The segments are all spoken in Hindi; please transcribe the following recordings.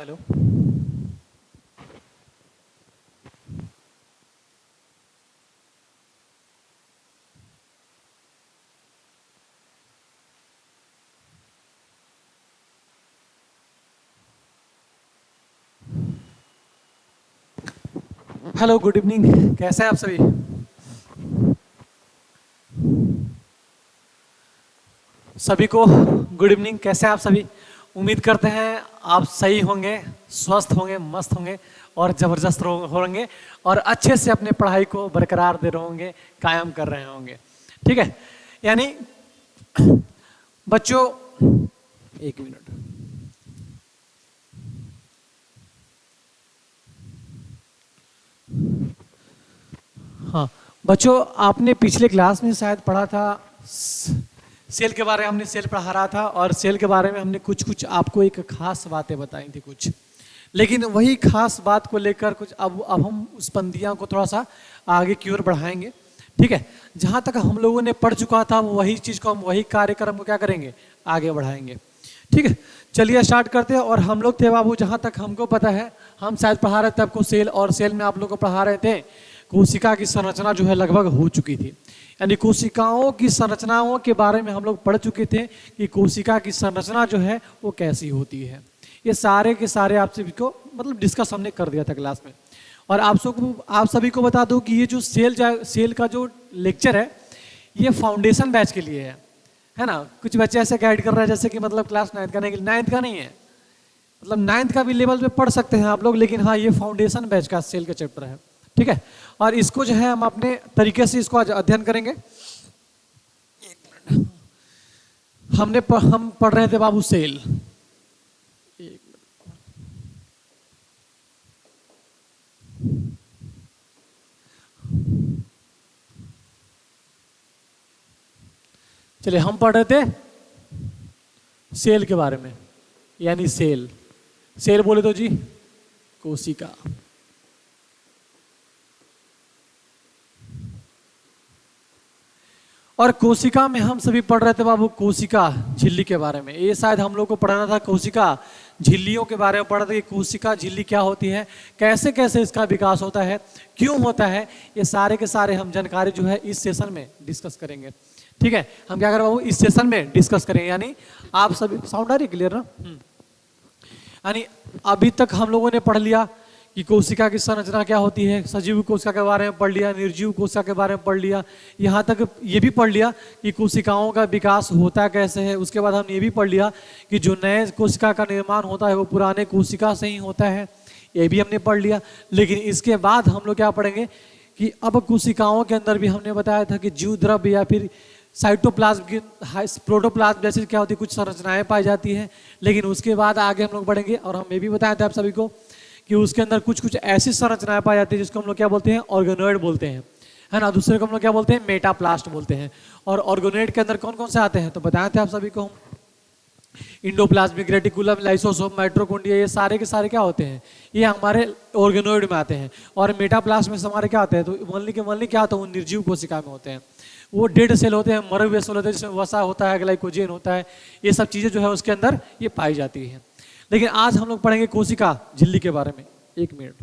हेलो। Hello, good evening. कैसे हैं आप सभी? सभी को गुड इवनिंग। कैसे हैं आप सभी? उम्मीद करते हैं आप सही होंगे, स्वस्थ होंगे, मस्त होंगे और ज़बरदस्त होंगे और अच्छे से अपने पढ़ाई को बरकरार दे रहे होंगे, कायम कर रहे होंगे। ठीक है। यानी बच्चों, एक मिनट। हाँ बच्चों, आपने पिछले क्लास में शायद पढ़ा था सेल के बारे में। हमने सेल पढ़ा रहा था और सेल के बारे में हमने कुछ कुछ आपको एक खास बातें बताई थी कुछ। लेकिन वही खास बात को लेकर कुछ अब हम उस पंक्तियाँ को थोड़ा सा आगे की ओर बढ़ाएंगे। ठीक है। जहाँ तक हम लोगों ने पढ़ चुका था वही चीज़ को हम वही कार्यक्रम को क्या करेंगे, आगे बढ़ाएंगे। ठीक है। चलिए स्टार्ट करते हैं। और हम लोग थे बाबू, जहाँ तक हमको पता है, हम शायद पढ़ा रहे थे आपको सेल, और सेल में आप लोग को पढ़ा रहे थे कोशिका की संरचना जो है लगभग हो चुकी थी। यानी कोशिकाओं की संरचनाओं के बारे में हम लोग पढ़ चुके थे कि कोशिका की संरचना जो है वो कैसी होती है। ये सारे के सारे आप सभी को मतलब डिस्कस हमने कर दिया था क्लास में। और आप सभी को बता दूं कि ये जो सेल का जो लेक्चर है ये फाउंडेशन बैच के लिए है ना। कुछ बच्चे ऐसे गाइड कर रहे हैं जैसे कि मतलब क्लास 9th का नहीं, 9th का नहीं है, मतलब 9th का भी लेवल पे पढ़ सकते हैं आप लोग, लेकिन हाँ ये फाउंडेशन बैच का सेल का चैप्टर है। ठीक है। और इसको जो है हम अपने तरीके से इसको आज अध्ययन करेंगे। हम पढ़ रहे थे बाबू सेल। चलिए, हम पढ़ रहे थे सेल के बारे में। यानी सेल, सेल बोले तो जी कोशिका। और कोशिका में हम सभी पढ़ रहे थे बाबू कोशिका झिल्ली के बारे में। ये शायद हम लोग को पढ़ाना था कोशिका झिल्लियों के बारे में। पढ़ा था कि कोशिका झिल्ली क्या होती है, कैसे कैसे इसका विकास होता है, क्यों होता है। ये सारे के सारे हम जानकारी जो है इस सेशन में डिस्कस करेंगे। ठीक है। हम क्या करें बाबू, इस सेशन में डिस्कस करेंगे। यानी आप सभी, साउंड आ रही है क्लियर ना? यानी अभी तक हम लोगों ने पढ़ लिया कि कोशिका की संरचना क्या होती है, सजीव कोशिका के बारे में पढ़ लिया, निर्जीव कोशिका के बारे में पढ़ लिया, यहाँ तक ये भी पढ़ लिया कि कोशिकाओं का विकास होता कैसे है। उसके बाद हमने ये भी पढ़ लिया कि जो नए कोशिका का निर्माण होता है वो पुराने कोशिका से ही होता है, ये भी हमने पढ़ लिया। लेकिन इसके बाद हम लोग क्या पढ़ेंगे कि अब कोशिकाओं के अंदर भी हमने बताया था कि जीव द्रव्य या फिर साइटोप्लाज्म की प्रोटोप्लाज्म जैसे क्या होती है, कुछ संरचनाएं पाई जाती हैं। लेकिन उसके बाद आगे हम लोग बढ़ेंगे और हम ये भी बताया था आप सभी को कि उसके अंदर कुछ कुछ ऐसी संरचनाएं पाई जाती है जिसको हम लोग क्या बोलते हैं, ऑर्गेनोइड बोलते हैं, है ना। दूसरे को हम लोग क्या बोलते हैं, मेटाप्लास्ट बोलते हैं। और ऑर्गेनोइड के अंदर कौन कौन से आते हैं तो बताए थे आप सभी को हम, इंडोप्लाज्मिक रेटिकुलम, लाइसोसोम, माइटोकॉन्ड्रिया, ये सारे के सारे क्या होते हैं, ये हमारे ऑर्गेनोइड में आते हैं। और मेटाप्लास्ट में हमारे क्या आते हैं, तो मल्ली क्या होता है, वो निर्जीव कोशिका में होते हैं। वो डेड सेल होते हैं, मरे हुए सेल होते हैं, जिसमें वसा होता है, ग्लाइकोजेन होता है, ये सब चीज़ें जो है उसके अंदर ये पाई जाती है। लेकिन आज हम लोग पढ़ेंगे कोशिका झिल्ली के बारे में। एक मिनट।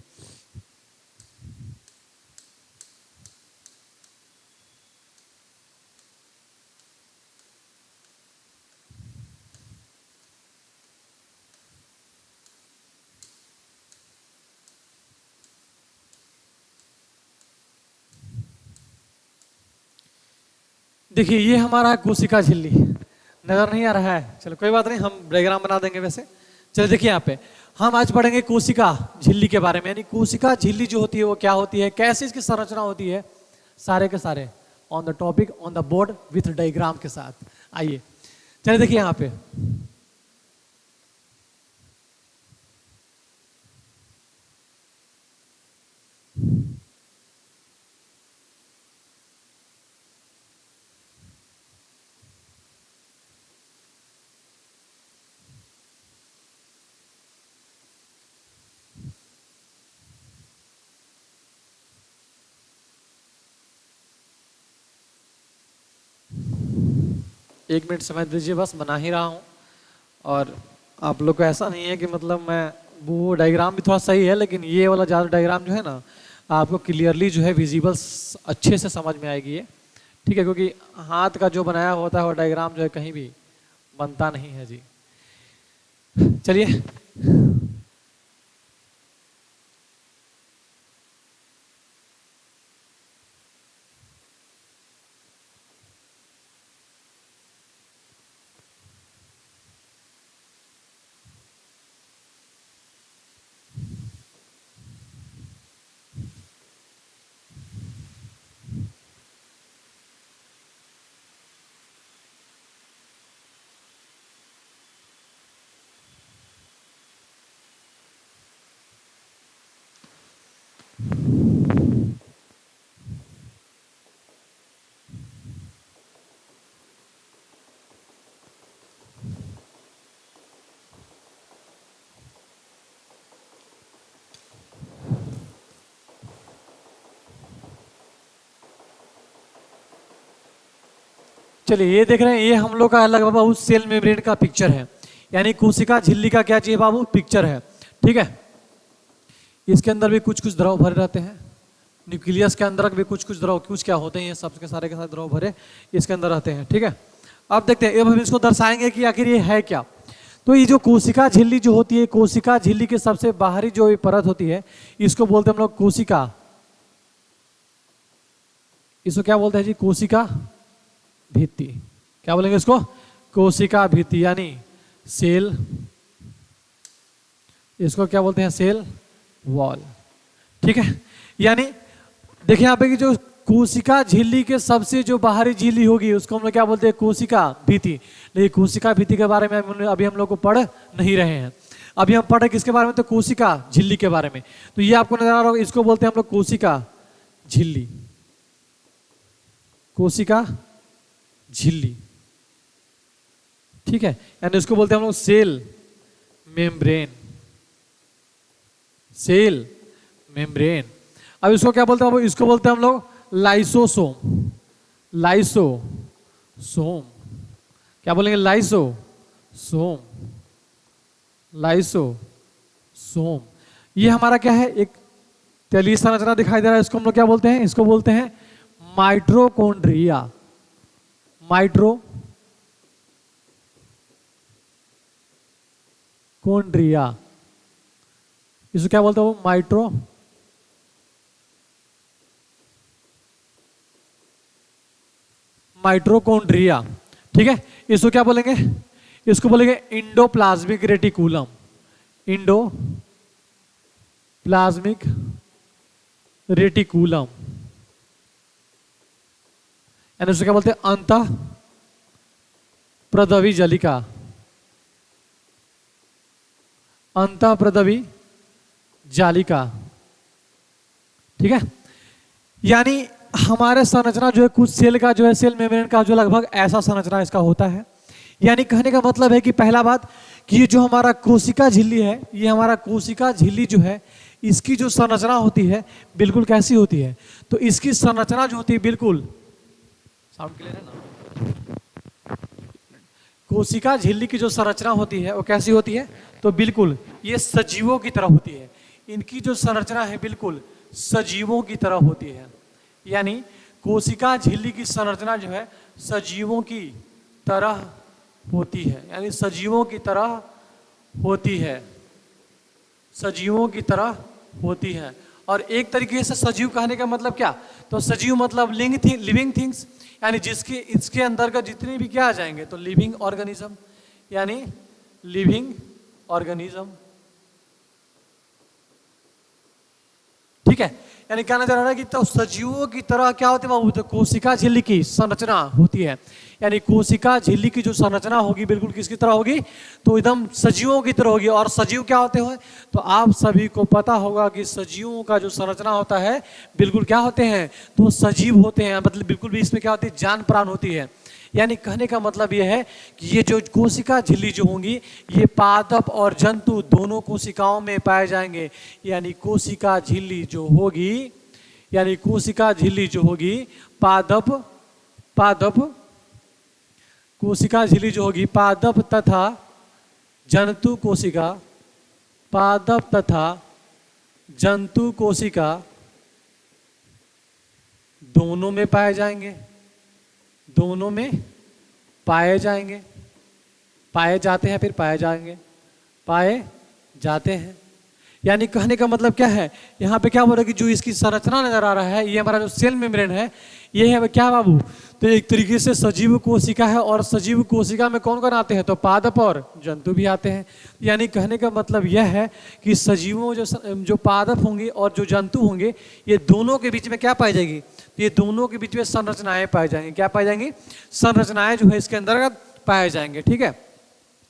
देखिए ये हमारा कोशिका झिल्ली नजर नहीं आ रहा है, चलो कोई बात नहीं, हम डायग्राम बना देंगे वैसे। चलो देखिए यहाँ पे हम आज पढ़ेंगे कोशिका झिल्ली के बारे में। यानी कोशिका झिल्ली जो होती है वो क्या होती है, कैसे इसकी संरचना होती है, सारे के सारे on the topic on the board with diagram के साथ। आइए चलिए देखिए यहाँ पे, एक मिनट समय दीजिए, बस बना ही रहा हूँ। और आप लोग को ऐसा नहीं है कि मतलब मैं वो डायग्राम भी थोड़ा सही है, लेकिन ये वाला ज़्यादा डायग्राम जो है ना आपको क्लियरली जो है विजिबल अच्छे से समझ में आएगी ये, ठीक है, क्योंकि हाथ का जो बनाया होता है वो डायग्राम जो है कहीं भी बनता नहीं है जी। चलिए चलिए ये देख रहे हैं, ये हम लोग का लगभग बाबू सेल मेम्ब्रेन का पिक्चर है, यानी कोशिका झिल्ली का क्या चाहिए बाबू, पिक्चर है, ठीक है। इसके अंदर भी कुछ कुछ द्रव भरे रहते हैं, न्यूक्लियस के अंदर भी कुछ कुछ द्रव, कुछ क्या होते हैं, ये सब के सारे द्रव भरे इसके अंदर रहते हैं, ठीक है। अब देखते हैं, अब हम इसको दर्शाएंगे कि आखिर ये है क्या। तो ये जो कोशिका झिल्ली जो होती है, कोशिका झिल्ली के सबसे बाहरी जो परत होती है इसको बोलते हैं हम लोग कोशिका, इसको क्या बोलते हैं जी, कोशिका भित्ति। क्या बोलेंगे इसको, कोशिका भित्ति, यानी सेल, इसको क्या बोलते हैं, सेल वॉल, ठीक है। यानी देखिए यहाँ पे कि जो कोशिका झिल्ली के सबसे जो बाहरी झिल्ली होगी उसको हम लोग क्या बोलते हैं, कोशिका भित्ति। लेकिन कोशिका भित्ति के बारे में अभी हम लोग को पढ़ नहीं रहे हैं, अभी हम पढ़ रहे किसके बारे में, तो कोशिका झिल्ली के बारे में। तो ये आपको नजर आ रहा होगा, इसको बोलते हैं हम लोग कोशिका झिल्ली, कोशिका झिल्ली, ठीक है। यानी उसको बोलते हैं हम लोग सेल मेम्ब्रेन, सेल मेम्ब्रेन। अब इसको क्या बोलते हैं, इसको बोलते हैं हम लोग लाइसोसोम, लाइसोसोम, क्या बोलेंगे, लाइसोसोम, लाइसोसोम। ये हमारा क्या है, एक तैलीय संरचना दिखाई दे रहा है, इसको हम लोग क्या बोलते हैं, इसको बोलते हैं माइटोकॉन्ड्रिया, माइटोकॉन्ड्रिया, इसको क्या बोलते हैं, वो माइटोकॉन्ड्रिया, ठीक है। इसको क्या बोलेंगे, इसको बोलेंगे इंडोप्लाज्मिक रेटिकुलम, इंडोप्लाज्मिक रेटिकुलम, यानी उसको क्या बोलते हैं, अंतः प्रदवी जलिका, अंतः प्रदवी जालिका, ठीक है। यानी हमारे संरचना जो है कुछ सेल का जो है, सेल मेम्ब्रेन का जो लगभग ऐसा संरचना इसका होता है। यानी कहने का मतलब है कि पहला बात कि ये जो हमारा कोशिका झिल्ली है, ये हमारा कोशिका झिल्ली जो है इसकी जो संरचना होती है बिल्कुल कैसी होती है, तो इसकी संरचना जो होती है बिल्कुल, साउंड क्लियर है ना, कोशिका झिल्ली की जो संरचना होती है वो कैसी होती है, तो बिल्कुल ये सजीवों की तरह होती है। इनकी जो संरचना है बिल्कुल सजीवों की तरह होती है, यानी कोशिका झिल्ली की संरचना जो है सजीवों की तरह होती है, यानी सजीवों की तरह होती है, सजीवों की तरह होती है। और एक तरीके से सजीव कहने का मतलब क्या, तो सजीव मतलब लिविंग थिंग्स, यानी जिसके इसके अंदर का जितने भी क्या आ जाएंगे, तो लिविंग ऑर्गेनिज्म, यानी लिविंग ऑर्गेनिज्म, ठीक है। यानी कहना चाह रहा है कि तो सजीवों की तरह क्या होती है बाबू, तो कोशिका झिल्ली की संरचना होती है, यानी कोशिका झिल्ली की जो संरचना होगी बिल्कुल किसकी तरह होगी, तो एकदम सजीवों की तरह होगी। और सजीव क्या होते हैं, तो आप सभी को पता होगा कि सजीवों का जो संरचना होता है बिल्कुल क्या होते हैं, तो सजीव होते हैं, मतलब बिल्कुल भी इसमें क्या होती है, जान प्राण होती है। यानी कहने का मतलब यह है कि ये जो कोशिका झिल्ली जो होंगी ये पादप और जंतु दोनों कोशिकाओं में पाए जाएंगे। यानी कोशिका झिल्ली जो होगी, यानी कोशिका झिल्ली जो होगी पादप कोशिका झिल्ली जो होगी पादप तथा जंतु कोशिका पादप तथा जंतु कोशिका दोनों में पाए जाएंगे, दोनों में पाए जाएंगे, पाए जाते हैं, फिर पाए जाएंगे, पाए जाते हैं। यानी कहने का मतलब क्या है, यहाँ पे क्या बोल रहा है कि जो इसकी संरचना नजर आ रहा है, ये हमारा जो सेल मेम्ब्रेन है, ये है क्या बाबू, तो एक तरीके से सजीव कोशिका है, और सजीव कोशिका में कौन कौन आते हैं, तो पादप और जंतु भी आते हैं। यानी कहने का मतलब यह है कि सजीवों जो पादप होंगे और जो जंतु होंगे, ये दोनों के बीच में क्या पाई जाएगी, ये दोनों के बीच में संरचनाएं पाई जाएंगी। क्या पाई जाएंगी, संरचनाएं जो है इसके अंतर्गत पाए जाएंगे। ठीक है,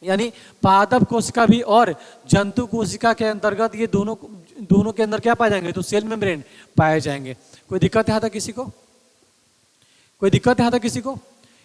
यानी पादप कोशिका भी और जंतु कोशिका के अंतर्गत ये दोनों के अंदर क्या पाए जाएंगे, तो सेल मेम्ब्रेन पाए जाएंगे। कोई दिक्कत यहाँ तक किसी को, कोई दिक्कत यहाँ तक किसी को?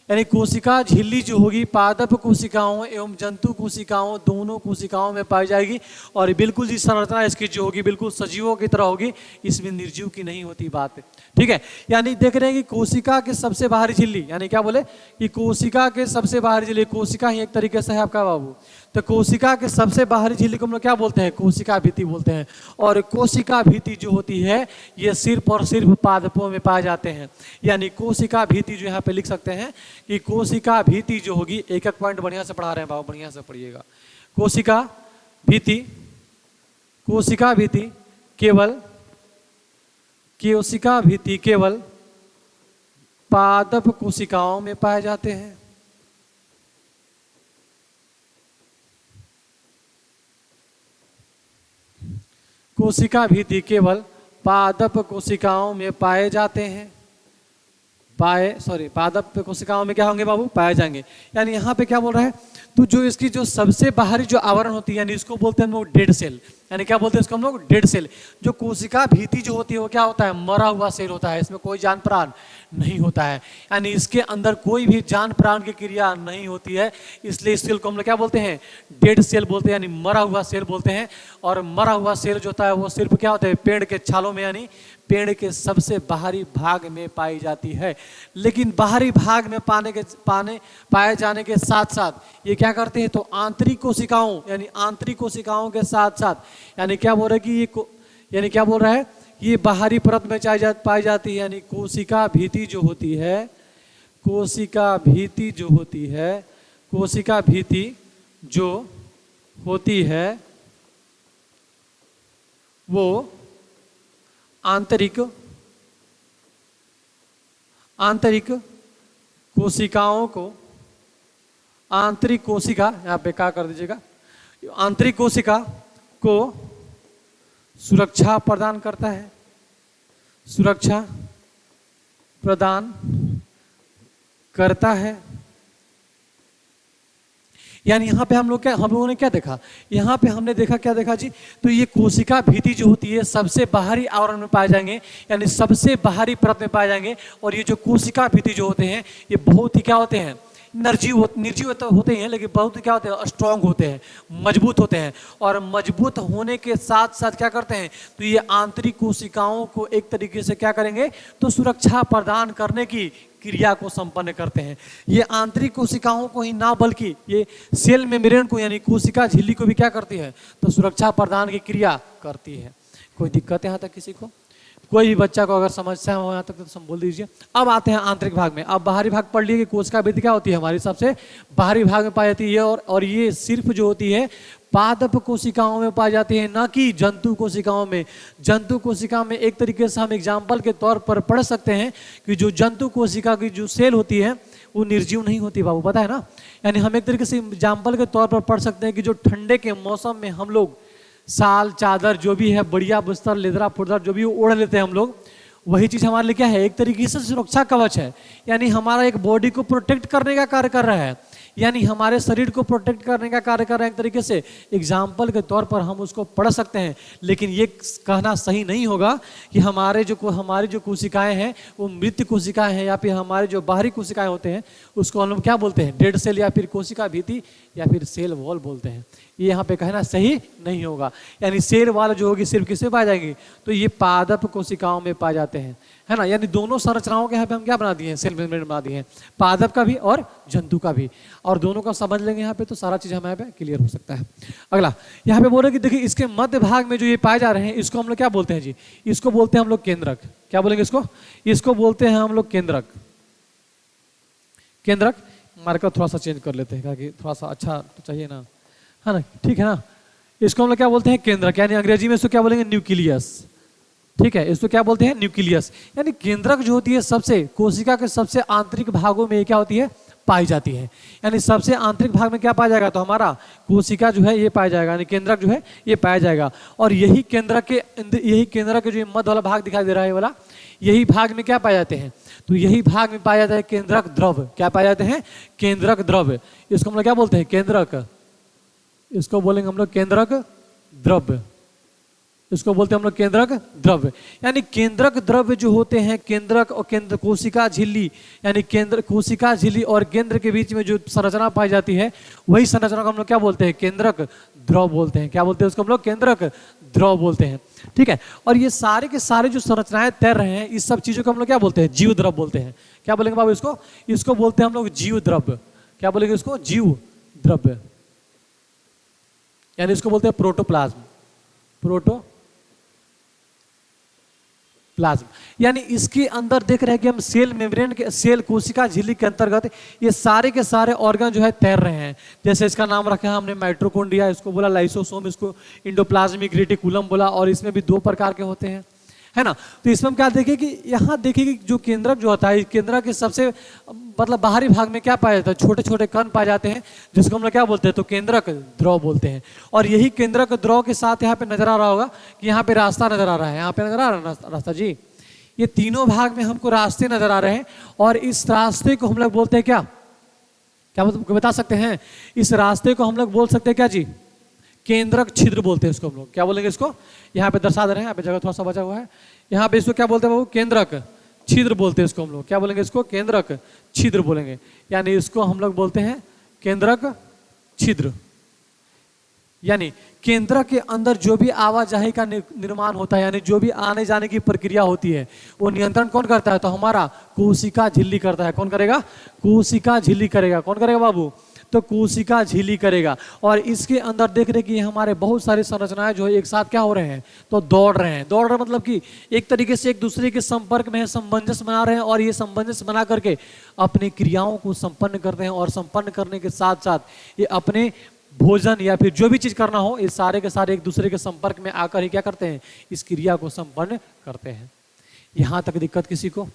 यानी कोशिका झिल्ली जो होगी पादप कोशिकाओं एवं जंतु कोशिकाओं दोनों कोशिकाओं में पाई जाएगी, और बिल्कुल जी संरचना इसकी जो होगी बिल्कुल सजीवों की तरह होगी, इसमें निर्जीव की नहीं होती बात। ठीक है, यानी देख रहे हैं कि कोशिका के सबसे बाहरी झिल्ली, यानी क्या बोले कि कोशिका के सबसे बाहरी झिल्ली, कोशिका ही एक तरीके से है आपका बाबू, तो कोशिका के सबसे बाहरी झिल्ली को हम लोग क्या बोलते हैं, कोशिका भित्ति बोलते हैं। और कोशिका भित्ति जो होती है ये सिर्फ और सिर्फ पादपों में पाए जाते हैं। यानी कोशिका भित्ति जो यहाँ पे लिख सकते हैं कि कोशिका भित्ति जो होगी, एक एक पॉइंट बढ़िया से पढ़ा रहे हैं बाबू, बढ़िया से पढ़िएगा। कोशिका भित्ति, कोशिका भित्ति केवल, कोशिका भित्ति केवल पादप कोशिकाओं में पाए जाते हैं। कोशिका भित्ति केवल पादप कोशिकाओं में पाए जाते हैं, पादप कोशिकाओं में क्या होंगे बाबू, पाए जाएंगे। यानी यहाँ पे क्या बोल रहा है, तो जो इसकी जो सबसे बाहरी जो आवरण होती है, यानी इसको बोलते हैं हम लोग डेड सेल, यानी क्या बोलते हैं इसको हम लोग, डेड सेल। जो कोशिका भित्ति जो होती है वो क्या होता है, मरा हुआ सेल होता है, इसमें कोई जान प्राण नहीं होता है, यानी इसके अंदर कोई भी जान प्राण की क्रिया नहीं होती है, इसलिए इस सेल को हम लोग क्या बोलते हैं, डेड सेल बोलते हैं, यानी मरा हुआ सेल बोलते हैं। और मरा हुआ सेल जो होता है वो सिर्फ क्या होता है, पेड़ के छालों में, यानी पेड़ के सबसे बाहरी भाग में पाई जाती है। लेकिन बाहरी भाग में पाए जाने के साथ साथ ये क्या करते हैं, तो आंतरिक कोशिकाओं, यानी आंतरिक कोशिकाओं के साथ साथ, यानी क्या बोल रहा है कि यानी क्या बोल रहा है, ये बाहरी परत में पाई जाती है। यानी कोशिका भित्ति जो होती है, कोशिका भित्ति जो होती है, कोशिका भित्ति जो होती है वो आंतरिक कोशिकाओं को, आंतरिक कोशिका यहाँ पे क्या कर दीजिएगा, आंतरिक कोशिका को सुरक्षा प्रदान करता है, सुरक्षा प्रदान करता है। यानी यहाँ पे हम लोगों ने क्या देखा, यहाँ पे हमने देखा, क्या देखा जी, तो ये कोशिका भित्ति जो होती है सबसे बाहरी आवरण में पाए जाएंगे, यानी सबसे बाहरी परत में पाए जाएंगे। और ये जो कोशिका भित्ति जो होते हैं ये बहुत ही क्या होते हैं, निर्जीव तो होते हैं, लेकिन बहुत क्या होते हैं, स्ट्रांग होते हैं, मजबूत होते हैं। और मजबूत होने के साथ साथ क्या करते हैं, तो ये आंतरिक कोशिकाओं को एक तरीके से क्या करेंगे, तो सुरक्षा प्रदान करने की क्रिया को संपन्न करते हैं। ये आंतरिक कोशिकाओं को ही ना बल्कि ये सेल मेम्ब्रेन को, यानी कोशिका झिल्ली को भी क्या करती है, तो सुरक्षा प्रदान की क्रिया करती है। कोई दिक्कत है यहाँ तक किसी को? कोई भी बच्चा को अगर समस्या हो यहाँ तक तो बोल दीजिए। अब आते हैं आंतरिक भाग में। अब बाहरी भाग पढ़ लिए कि कोशिका भित्ति क्या होती है, हमारी सबसे बाहरी भाग में पाई जाती है, और ये सिर्फ जो होती है पादप कोशिकाओं में पाई जाती है, ना कि जंतु कोशिकाओं में। जंतु कोशिका में एक तरीके से हम एग्जाम्पल के तौर पर पढ़ सकते हैं कि जो जंतु कोशिका की जो सेल होती है वो निर्जीव नहीं होती बाबू, पता है ना। यानी हम एक तरीके से एग्जाम्पल के तौर पर पढ़ सकते हैं कि जो ठंडे के मौसम में हम लोग साल चादर जो भी है, बढ़िया बिस्तर लेदरा फुदरा जो भी ओढ़ लेते हैं हम लोग, वही चीज़ हमारे लिए क्या है, एक तरीके से सुरक्षा कवच है। यानी हमारा एक बॉडी को प्रोटेक्ट करने का कार्य कर रहा है, यानी हमारे शरीर को प्रोटेक्ट करने का कार्य कर रहे हैं। एक तरीके से एग्जाम्पल के तौर पर हम उसको पढ़ सकते हैं, लेकिन ये कहना सही नहीं होगा कि हमारी जो कोशिकाएं हैं वो मृत कोशिकाएं हैं, या फिर हमारे जो बाहरी कोशिकाएं होते हैं उसको हम लोग क्या बोलते हैं, डेड सेल, या फिर कोशिका भित्ति, या फिर सेल वॉल बोलते हैं। ये यहाँ पे कहना सही नहीं होगा। यानी सेल वाल जो होगी सिर्फ किसमें पाए जाएंगे, तो ये पादप कोशिकाओं में पाए जाते हैं, है ना। यानी दोनों संरचनाओं के यहाँ पे हम क्या बना दिए हैं, सेल मेम्ब्रेन बना दिए हैं, पादप का भी और जंतु का भी, और दोनों का समझ लेंगे यहाँ पे तो सारा चीज हमें यहाँ पे क्लियर हो सकता है। अगला यहाँ पे बोल रहे कि देखिए इसके मध्य भाग में जो ये पाए जा रहे हैं इसको हम लोग क्या बोलते हैं जी, इसको बोलते हैं हम लोग केंद्रक। क्या बोलेंगे इसको, इसको बोलते हैं हम लोग केंद्रक। केंद्रक मार्कर थोड़ा सा चेंज कर लेते हैं ताकि थोड़ा सा अच्छा तो चाहिए ना, है ना, ठीक है ना। इसको हम लोग क्या बोलते हैं, केंद्रक, यानी अंग्रेजी में इसको क्या बोलेंगे, न्यूक्लियस। ठीक है, इसको क्या बोलते हैं, न्यूक्लियस। यानी केंद्रक जो होती है सबसे कोशिका के सबसे आंतरिक भागों में क्या होती है, पाई जाती है। यानी सबसे आंतरिक भाग में क्या पाया जाएगा, तो हमारा कोशिका जो है ये पाया जाएगा, यानी केंद्रक जो है ये पाया जाएगा। और यही केंद्रक के जो मध्य वाला भाग दिखाई दे रहा है वाला, यही भाग में क्या पाए जाते हैं, तो यही भाग में पाया जाता है केंद्रक द्रव। क्या पाए जाते हैं, केंद्रक द्रव। इसको हम लोग क्या बोलते हैं, केंद्रक। इसको बोलेंगे हम लोग केंद्रक द्रव्य। इसको बोलते हैं हम लोग केंद्रक द्रव्य। यानी केंद्रक द्रव्य जो होते हैं, केंद्रक और केंद्र कोशिका झिल्ली, यानी केंद्र कोशिका झिल्ली और केंद्र के बीच में जो संरचना पाई जाती है, वही संरचना को हम लोग क्या बोलते हैं, केंद्रक द्रव बोलते हैं। क्या बोलते हैं उसको हम लोग, केंद्रक द्रव बोलते हैं। ठीक है, और ये सारे के सारे जो संरचनाएं तैर रहे हैं, इस सब चीजों को हम लोग क्या बोलते हैं, जीव द्रव बोलते हैं। क्या बोलेंगे बाबू इसको, इसको बोलते हैं हम लोग जीव द्रव्य। क्या बोलेंगे इसको, जीव द्रव्य। यानी इसको बोलते हैं प्रोटोप्लाज्म। प्रोटोप्लाज्म यानी इसके अंदर देख रहे हैं कि हम सेल मेम्ब्रेन के, सेल कोशिका झिल्ली के अंतर्गत ये सारे के सारे ऑर्गन जो है तैर रहे हैं। जैसे इसका नाम रखा है हमने माइटोकॉन्ड्रिया, इसको बोला लाइसोसोम, इसको इंडोप्लाज्मिक रेटिकुलम बोला, और इसमें भी 2 प्रकार के होते हैं, है ना। तो इसमें हम क्या देखें कि यहाँ देखिए कि जो केंद्रक जो होता है, केंद्रक के सबसे मतलब बाहरी भाग में क्या पाया जाता है, छोटे छोटे कण पाए जाते हैं, जिसको हम लोग क्या बोलते हैं, तो केंद्रक द्रव बोलते हैं। और यही केंद्रक द्रव के साथ यहाँ पे नजर आ रहा होगा कि यहाँ पे रास्ता नजर आ रहा है, यहाँ पे नजर आ रहा है रास्ता जी। ये तीनों भाग में हमको रास्ते नजर आ रहे हैं, और इस रास्ते को हम लोग बोलते हैं क्या, क्या बता सकते हैं, इस रास्ते को हम लोग बोल सकते हैं क्या जी, केंद्रक छिद्र बोलते हैं इसको हम लोग। क्या बोलेंगे इसको, यहाँ पे दर्शा दे रहे हैं, यहाँ पे जगह थोड़ा सा बचा हुआ है, यहाँ पे इसको क्या बोलते हैं बाबू, केंद्रक छिद्र बोलते हैं इसको हम लोग। क्या बोलेंगे इसको, केंद्रक छिद्र बोलेंगे। यानी इसको हम लोग बोलते हैं केंद्रक छिद्र। यानी केंद्रक के अंदर जो भी आवाजाही का निर्माण होता है, यानी जो भी आने जाने की प्रक्रिया होती है, वो नियंत्रण कौन करता है, तो हमारा कोशिका झिल्ली करता है। कौन करेगा, कोशिका झिल्ली करेगा। कौन करेगा बाबू, तो कोशिका झिल्ली करेगा। और इसके अंदर देख रहे कि हमारे बहुत सारी संरचनाएं जो है एक साथ क्या हो रहे हैं, तो दौड़ रहे हैं। दौड़ रहे मतलब कि एक तरीके से एक दूसरे के संपर्क में संबंधस बना रहे हैं, और ये संबंधस बना करके अपनी क्रियाओं को संपन्न करते हैं, और संपन्न करने के साथ साथ ये अपने भोजन या फिर जो भी चीज करना हो, ये सारे के सारे एक दूसरे के संपर्क में आकर ही क्या करते हैं, इस क्रिया को संपन्न करते हैं। यहां तक दिक्कत किसी को,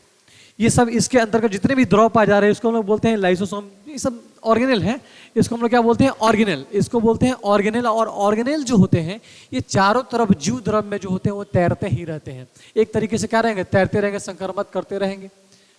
ये सब इसके अंतर्गत जितने भी द्रव पाए जा रहे हैं इसको हम लोग बोलते हैं लाइसोसोम। ये सब ऑर्गेनेल है, इसको हम लोग क्या बोलते हैं, ऑर्गेनेल। इसको बोलते हैं ऑर्गेनेल। और ऑर्गेनेल जो होते हैं ये चारों तरफ जीव द्रव में जो होते हैं वो तैरते ही रहते हैं, एक तरीके से क्या रहेंगे, तैरते रहेंगे, संक्रमण करते रहेंगे,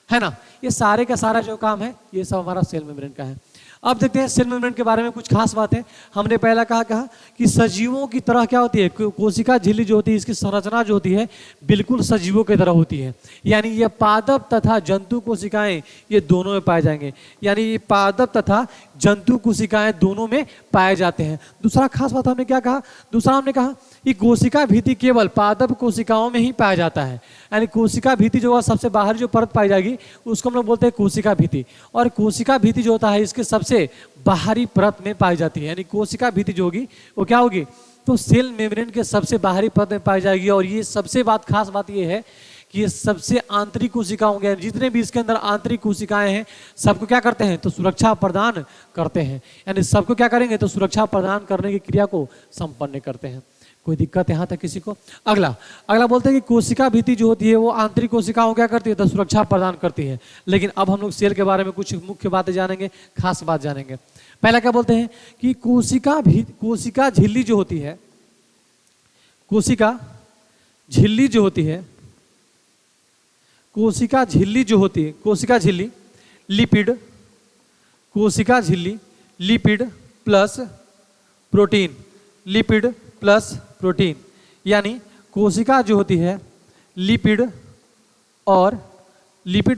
है ना। ये सारे का सारा जो काम है ये सब हमारा सेल मेम्ब्रेन का है। अब देखते हैं सेल मेम्ब्रेन के बारे में कुछ खास बातें। हमने पहला कहा कि सजीवों की तरह क्या होती है, कोशिका झिल्ली जो होती है इसकी संरचना जो होती है बिल्कुल सजीवों की तरह होती है। यानी ये पादप तथा जंतु कोशिकाएं ये दोनों में पाए जाएंगे, यानी ये पादप तथा जंतु कोशिकाएं दोनों में पाए जाते हैं। दूसरा खास बात हमने क्या कहा, दूसरा हमने कहा कि कोशिका भित्ति केवल पादप कोशिकाओं में ही पाया जाता है। यानी कोशिका भित्ति जो है सबसे बाहर जो परत पाई जाएगी उसको हम लोग बोलते हैं कोशिका भित्ति। और कोशिका भित्ति जो होता है इसके सबसे बाहरी परत में पाई जाती है। यानी कोशिका भित्ति जो होगी वो क्या होगी, तो सेल मेम्ब्रेन के सबसे बाहरी परत में पाई जाएगी। और ये सबसे खास बात ये है कि ये सबसे आंतरिक कोशिकाओं के, जितने भी इसके अंदर आंतरिक कोशिकाएं हैं सबको क्या करते हैं, तो सुरक्षा प्रदान करते हैं। यानी सबको क्या करेंगे, तो सुरक्षा प्रदान करने की क्रिया को संपन्न करते हैं। कोई दिक्कत यहाँ तक किसी को। अगला बोलते हैं कि कोशिका भित्ति जो होती है वो आंतरिक कोशिकाओं क्या करती है, तो सुरक्षा प्रदान करती है। लेकिन अब हम लोग सेल के बारे में कुछ मुख्य बातें जानेंगे, खास बात जानेंगे। पहला क्या बोलते हैं कि कोशिका झिल्ली जो होती है, कोशिका झिल्ली जो होती है, कोशिका झिल्ली जो होती है, कोशिका झिल्ली लिपिड, कोशिका झिल्ली lipid plus protein, lipid plus protein. यानी कोशिका जो होती है लिपिड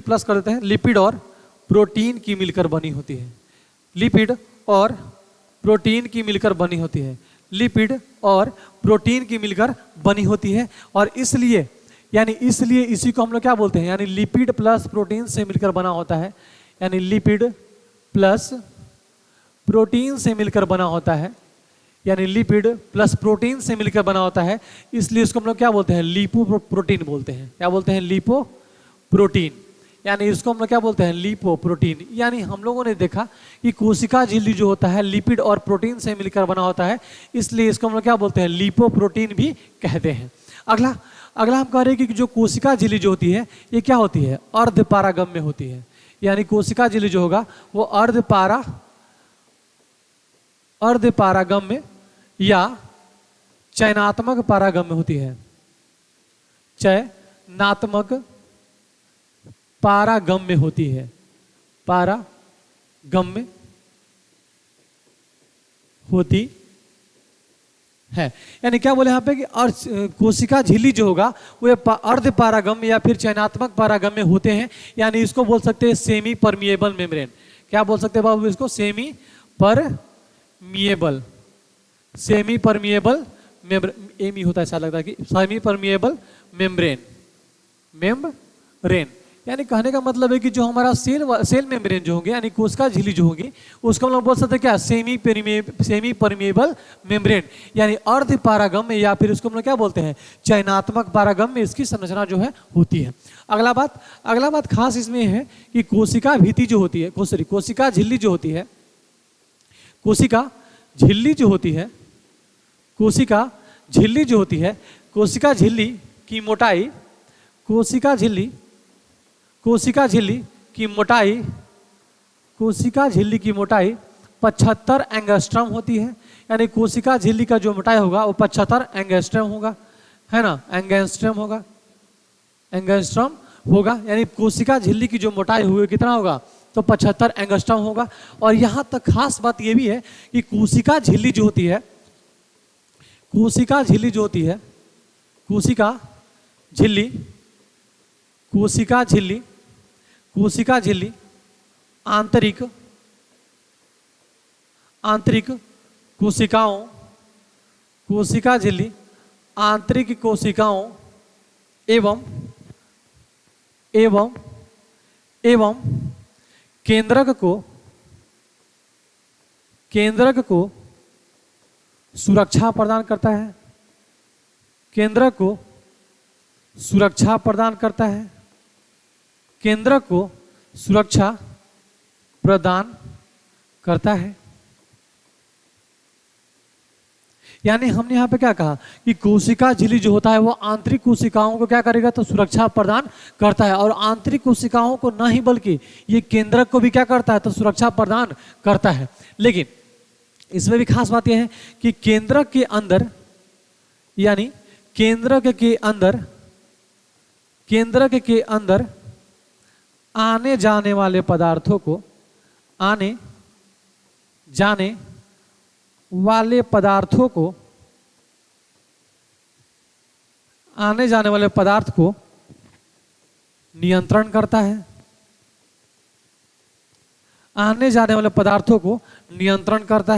प्लस कर देते हैं, लिपिड और प्रोटीन की मिलकर बनी होती है। लिपिड और प्रोटीन की मिलकर बनी होती है, लिपिड और प्रोटीन की मिलकर बनी होती है। और इसलिए इसी को हम लोग क्या बोलते हैं, यानी लिपिड प्लस प्रोटीन से मिलकर बना होता है, यानी लिपिड प्लस प्रोटीन से मिलकर बना होता है, यानी लिपिड प्लस प्रोटीन से मिलकर बना होता है। इसलिए इसको हम लोग क्या बोलते हैं, लिपोप्रोटीन बोलते हैं। क्या बोलते हैं, लिपोप्रोटीन। यानी इसको हम लोग क्या बोलते हैं, लिपोप्रोटीन। यानी हम लोगों ने देखा कि कोशिका झिल्ली जो होता है लिपिड और प्रोटीन से मिलकर बना होता है, इसलिए इसको हम लोग क्या बोलते हैं, लिपोप्रोटीन भी कहते हैं। अगला हम कह रहे हैं कि जो कोशिका झिल्ली जो होती है ये क्या होती है, अर्धपारागम्य होती है। यानी कोशिका झिल्ली जो होगा वो अर्धपारागम्य या चयनात्मक पारागम्य होती है। चयनात्मक पारागम्य होती है, पारागम्य होती है। यानी क्या बोले यहाँ पे कि कोशिका झिल्ली जो होगा वो अर्ध पारागम्य या फिर चयनात्मक पारागम्य होते हैं। यानी इसको बोल सकते हैं सेमी परमिएबल मेम्ब्रेन। क्या बोल सकते हैं बाबू इसको, सेमी परमिएबल मेम्ब्रेन। एमी होता है, ऐसा लगता है कि सेमी परमिएबल मेम्ब्रेन। यानी कहने का मतलब है कि जो हमारा सेल मेम्ब्रेन जो होंगे, यानी कोशिका झिल्ली जो होगी, उसको हम लोग बोल सकते हैं क्या, सेमी परमिएबल मेम्ब्रेन। यानी अर्ध पारागम्य या फिर उसको हम लोग क्या बोलते हैं, चयनात्मक पारागम्य इसकी संरचना जो है होती है। अगला बात खास इसमें है कि कोशिका भित्ति जो होती है, कोशिका झिल्ली जो होती है, कोशिका झिल्ली जो होती है, कोशिका झिल्ली की मोटाई, कोशिका झिल्ली की मोटाई 75 एंगस्ट्रम होती है। यानी कोशिका झिल्ली का जो मोटाई होगा वो 75 एंगस्ट्रम होगा, है ना, एंगस्ट्रम होगा। यानी कोशिका झिल्ली की जो मोटाई हुई कितना होगा, तो 75 एंगस्ट्रम होगा। और यहाँ तक खास बात ये भी है कि कोशिका झिल्ली जो होती आंतरिक कोशिकाओं एवं केंद्रक को सुरक्षा प्रदान करता है, केंद्रक को सुरक्षा प्रदान करता है। यानी हमने यहाँ पे क्या कहा कि कोशिका झिल्ली जो होता है वो आंतरिक कोशिकाओं को क्या करेगा, तो सुरक्षा प्रदान करता है। और आंतरिक कोशिकाओं को नहीं बल्कि ये केंद्रक को भी क्या करता है, तो सुरक्षा प्रदान करता है। लेकिन इसमें भी खास बात यह है कि केंद्रक के अंदर, यानी केंद्रक के अंदर आने जाने वाले पदार्थों को, आने जाने वाले पदार्थ को नियंत्रण करता है, आने जाने वाले पदार्थों को नियंत्रण करता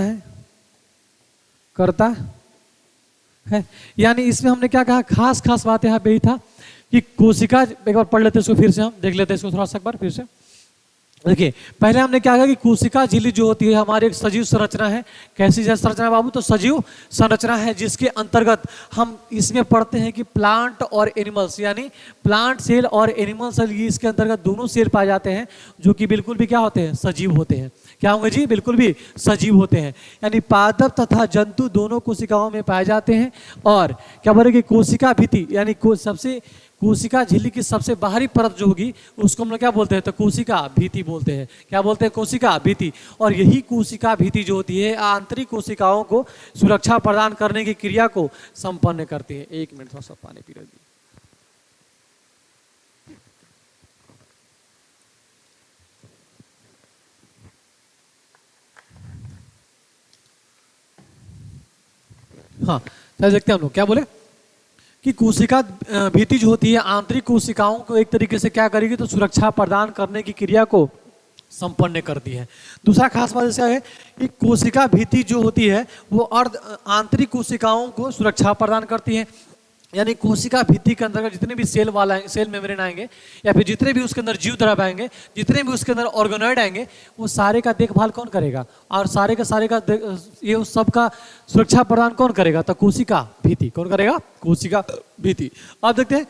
है। यानी इसमें हमने क्या कहा, खास बात यहाँ पे ही था कि कोशिका, एक बार पढ़ लेते इसको, फिर से हम देख लेते हैं इसको थोड़ा सा एक बार फिर से। देखिए पहले हमने क्या कहा कि कोशिका झिल्ली जो होती है हमारी एक सजीव संरचना है। कैसी संरचना है बाबू, तो सजीव संरचना है, जिसके अंतर्गत हम इसमें पढ़ते हैं कि प्लांट और एनिमल्स, यानी प्लांट सेल और एनिमल सेल, ये इसके अंतर्गत दोनों सेल पाए जाते हैं जो कि बिल्कुल भी क्या होते हैं, सजीव होते हैं। क्या होंगे जी, बिल्कुल भी सजीव होते हैं। यानी पादप तथा जंतु दोनों कोशिकाओं में पाए जाते हैं। और क्या बोले कि कोशिका भित्ति, यानी कोशिका झिल्ली की सबसे बाहरी परत जो होगी उसको हम लोग क्या बोलते हैं, तो कोशिका भित्ति बोलते हैं। क्या बोलते हैं, कोशिका भित्ति। और यही कोशिका भित्ति जो होती है आंतरिक कोशिकाओं को सुरक्षा प्रदान करने की क्रिया को संपन्न करती है। एक मिनट थोड़ा सा पानी पी रही। हाँ, देखते हैं हम लोग क्या बोले कि कोशिका भित्ति जो होती है आंतरिक कोशिकाओं को एक तरीके से क्या करेगी, तो सुरक्षा प्रदान करने की क्रिया को संपन्न कर दी है। दूसरा खास बात इसका है कि कोशिका भित्ति जो होती है वो अर्ध आंतरिक कोशिकाओं को सुरक्षा प्रदान करती है। यानी कोशिका भित्ति के अंदर जितने भी सेल वाला सेल मेम्ब्रेन आएंगे या फिर जितने भी उसके अंदर जीव द्रव्य आएंगे, जितने भी उसके अंदर ऑर्गेनॉइड आएंगे, वो सारे का देखभाल कौन करेगा और सारे का ये उस सब का सुरक्षा प्रदान कौन करेगा? तो कोशिका भित्ति। कौन करेगा? कोशिका भित्ति। अब देखते हैं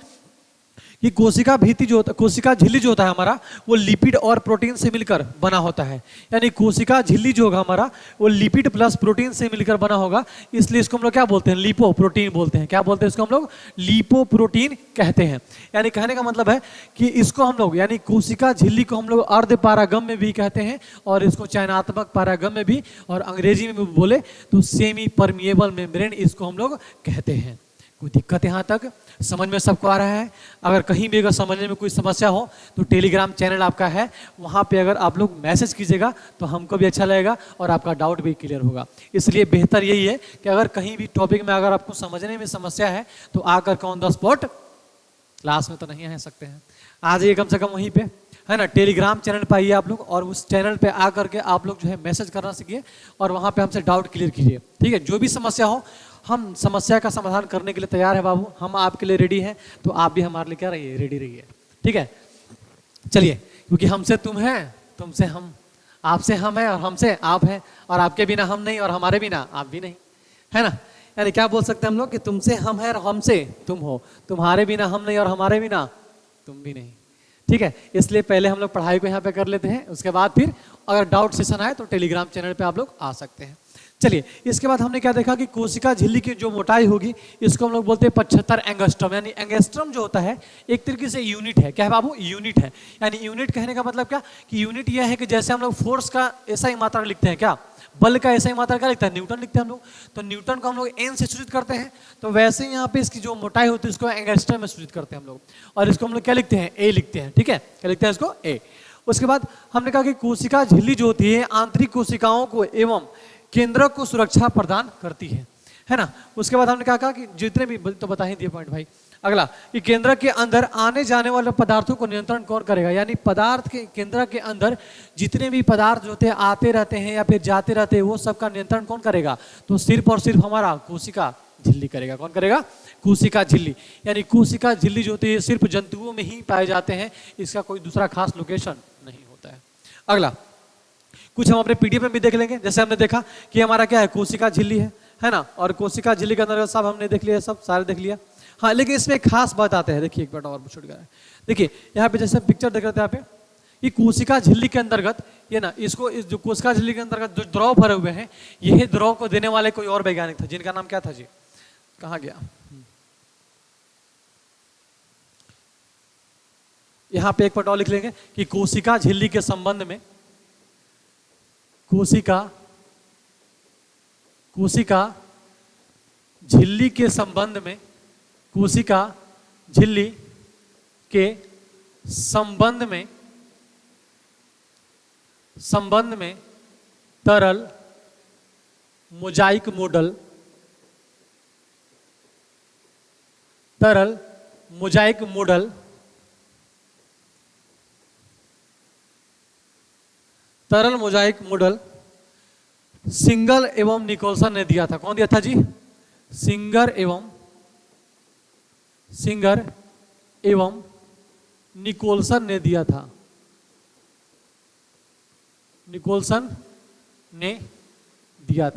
कि कोशिका भित्ति जो होता, कोशिका झिल्ली जो होता है हमारा, वो लिपिड और प्रोटीन से मिलकर बना होता है। यानी कोशिका झिल्ली जो होगा हमारा, वो लिपिड प्लस प्रोटीन से मिलकर बना होगा, इसलिए इसको हम लोग क्या बोलते हैं? लिपोप्रोटीन बोलते हैं। क्या बोलते हैं इसको हम लोग? लिपोप्रोटीन कहते हैं। यानी कहने का मतलब है कि इसको हम लोग, यानी कोशिका झिल्ली को हम लोग अर्ध पारागम्य भी कहते हैं और इसको चयनात्मक पारागम्य भी, और अंग्रेजी में भी बोले तो सेमी परमिएबल मेम्ब्रेन इसको हम लोग कहते हैं। कोई दिक्कत यहाँ तक समझ में सबको आ रहा है? अगर कहीं भी अगर समझने में कोई समस्या हो तो टेलीग्राम चैनल आपका है, वहाँ पे अगर आप लोग मैसेज कीजिएगा तो हमको भी अच्छा लगेगा और आपका डाउट भी क्लियर होगा। इसलिए बेहतर यही है कि अगर कहीं भी टॉपिक में अगर आपको समझने में समस्या है तो आकर के ऑन द स्पॉट, क्लास में तो नहीं आ सकते हैं, आ जाइए कम से कम वहीं पे, है ना। टेलीग्राम चैनल पर आइए आप लोग और उस चैनल पे आ करके आप लोग जो है मैसेज करना सीखिए और वहाँ पे हमसे डाउट क्लियर कीजिए। ठीक है, जो भी समस्या हो हम समस्या का समाधान करने के लिए तैयार है बाबू, हम आपके लिए रेडी हैं, तो आप भी हमारे लिए क्या रहिए? रेडी रहिए। ठीक है, चलिए, क्योंकि हमसे तुम हैं, तुमसे हम, आपसे हम हैं और हमसे आप हैं, और आपके बिना हम नहीं और हमारे बिना आप भी नहीं, है ना। यानी क्या बोल सकते हैं हम लोग कि तुमसे हम हैं और हमसे तुम हो, तुम्हारे बिना हम नहीं और हमारे बिना तुम भी नहीं। ठीक है, इसलिए पहले हम लोग पढ़ाई को यहाँ पे कर लेते हैं, उसके बाद फिर अगर डाउट सेशन आए तो टेलीग्राम चैनल पे आप लोग आ सकते हैं। चलिए, इसके बाद हमने क्या देखा कि कोशिका झिल्ली की जो मोटाई होगी इसको हम लोग बोलते हैं 75 एंगस्ट्रम। यानी एंगस्ट्रम जो होता है एक तरीके से यूनिट है। क्या है बाबू? यूनिट है। यानी यूनिट कहने का मतलब क्या कि यूनिट यह है कि जैसे हम लोग फोर्स का ऐसा ही मात्रा लिखते हैं, क्या बल का ऐसा ही मात्रा क्या लिखता है? न्यूटन लिखते हैं हम लोग। तो न्यूटन को हम लोग एन से सूचित करते हैं, तो वैसे ही यहाँ पे इसकी जो मोटाई होती है इसको एंगस्ट्रम में सूचित करते हैं हम लोग, और इसको हम लोग क्या लिखते हैं? ए लिखते हैं। ठीक है, क्या लिखते हैं इसको? ए। उसके बाद हमने कहा कि कोशिका झिल्ली जो होती है आंतरिक कोशिकाओं को एवं केंद्रक को सुरक्षा प्रदान करती है ना। उसके बाद हमने कहा कि जितने भी, तो बता ही दिए पॉइंट भाई। अगला कि केंद्र के अंदर आने जाने वाले पदार्थों को नियंत्रण कौन करेगा? यानी पदार्थ के केंद्र के अंदर जितने भी पदार्थ जो होते हैं आते रहते हैं या फिर जाते रहते हैं, वो सबका नियंत्रण कौन करेगा? तो सिर्फ और सिर्फ हमारा कोशिका झिल्ली करेगा। कौन करेगा? कोशिका झिल्ली। यानी कोशिका झिल्ली जो होती है सिर्फ जंतुओं में ही पाए जाते हैं, इसका कोई दूसरा खास लोकेशन नहीं होता है। अगला कुछ हम अपने पीडीएफ में भी देख लेंगे। जैसे हमने देखा कि हमारा क्या है? कोशिका झिल्ली है ना, और कोशिका झिल्ली के अंदर सब हमने देख लिया, सब सारे देख लिया। हाँ, लेकिन इसमें एक खास बात आते हैं। देखिए एक बार और छूट गया है। देखिए यहाँ पे जैसे पिक्चर देख रहे थे यहाँ पे, ये कोशिका झिल्ली के अंतर्गत ये ना, इसको इस जो कोशिका झिल्ली के अंतर्गत जो द्रव भरे हुए हैं, यही द्रव को देने वाले कोई और वैज्ञानिक था, जिनका नाम क्या था जी? कहाँ गया? यहाँ पे एक पट और लिख लेंगे कि कोशिका झिल्ली के संबंध में, कोशिका झिल्ली के संबंध में, कोशिका झिल्ली के संबंध में तरल मोजाइक मॉडल सिंगर एवं निकोलसन ने दिया था। कौन दिया था जी? सिंगर एवं निकोलसन ने दिया था। निकोलसन ने दिया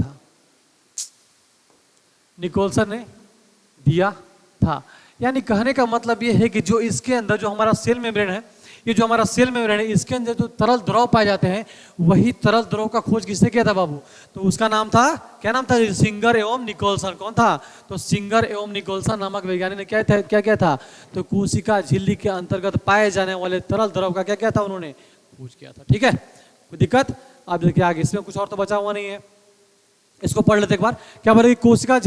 था। यानी कहने का मतलब ये है कि जो इसके अंदर जो हमारा सेल मेम्ब्रेन है, ये जो हमारा सेल मेम्ब्रेन है, इसके अंदर जो तरल द्रव पाए जाते हैं, वही तरल द्रव का खोज किसने किया था बाबू? तो उसका नाम था, क्या नाम था? सिंगर एवं निकोलसन। कौन था? तो सिंगर एवं निकोलसन नामक वैज्ञानिक ने क्या किया था? तो कोशिका झिल्ली के अंतर्गत पाए जाने वाले तरल द्रव का क्या किया था? उन्होंने खोज किया था। ठीक है, कोई दिक्कत? आप देखिए आगे, इसमें कुछ और तो बचा हुआ नहीं है, इसको पढ़ लेते एक बार। क्या बोल रहे? कोशिका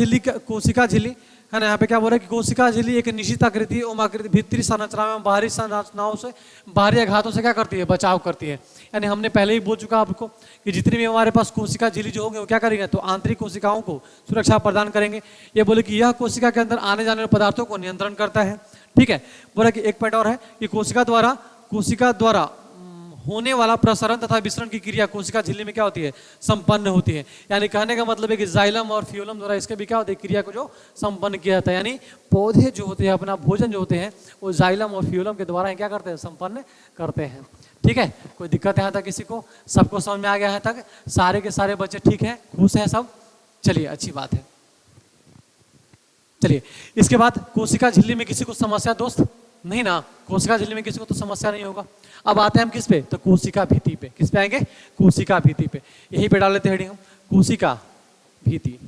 झिल्ली है ना। यहाँ पे क्या बोल रहा है कि कोशिका झिल्ली एक निश्चित आकृति एवं आकृति भीतरी संरचना में बाहरी संरचनाओं से, बाहरी आघातों से क्या करती है? बचाव करती है। यानी हमने पहले ही बोल चुका आपको कि जितनी भी हमारे पास कोशिका झिल्ली जो होंगे वो क्या करेंगे? तो आंतरिक कोशिकाओं को सुरक्षा प्रदान करेंगे। ये बोले कि यह कोशिका के अंदर आने जाने वाले पदार्थों को नियंत्रण करता है। ठीक है, बोला कि एक पॉइंट और है कि कोशिका द्वारा होने वाला प्रसरण तथा विसरण की क्रिया कोशिका झिल्ली में क्या होती है, संपन्न होती है। यानी कहने का मतलब है कि जाइलम और फ्यूलम द्वारा इसके भी क्या होती है, क्रिया को जो संपन्न किया जाता है। यानी पौधे जो होते हैं अपना भोजन जो होते हैं वो जाइलम और फ्यूलम के द्वारा क्या करते हैं, संपन्न करते हैं। ठीक है, कोई दिक्कत यहाँ तक किसी को, सबको समझ में आ गया है तक, सारे के सारे बच्चे ठीक है, खुश हैं सब, चलिए अच्छी बात है। चलिए इसके बाद कोशिका झिल्ली में किसी को समस्या दोस्त नहीं ना, कोशिका झिल्ली में किसी को तो समस्या नहीं होगा। अब आते हैं हम किस पे, तो कोशिका भित्ति पे। किस पे आएंगे, कोशिका भित्ति पे। यही पे डाल लेते हैं हम कोशिका भित्ति,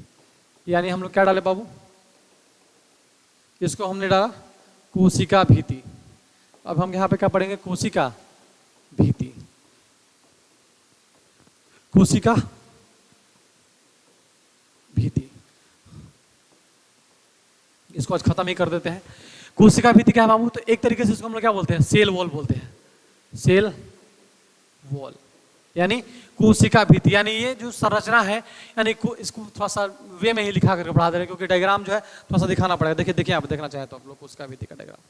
यानी हम लोग क्या डाले बाबू, इसको हमने डाला कोशिका भित्ति। अब हम यहाँ पे क्या पढ़ेंगे, कोशिका भित्ति, कोशिका भित्ति। इसको आज खत्म ही कर देते हैं। कोशिका भित्ति क्या है बाबू, तो एक तरीके से इसको हम लोग क्या बोलते हैं, सेल वॉल बोलते हैं, सेल वॉल यानी कोशिका भित्ति। यानी ये जो संरचना है, यानी इसको थोड़ा सा वे में ही लिखा करके पढ़ा दे रहे हैं, क्योंकि डायग्राम जो है थोड़ा सा दिखाना पड़ेगा। देखिए देखिए, आप देखना चाहे तो आप लोग कोशिका भित्ति का डायग्राम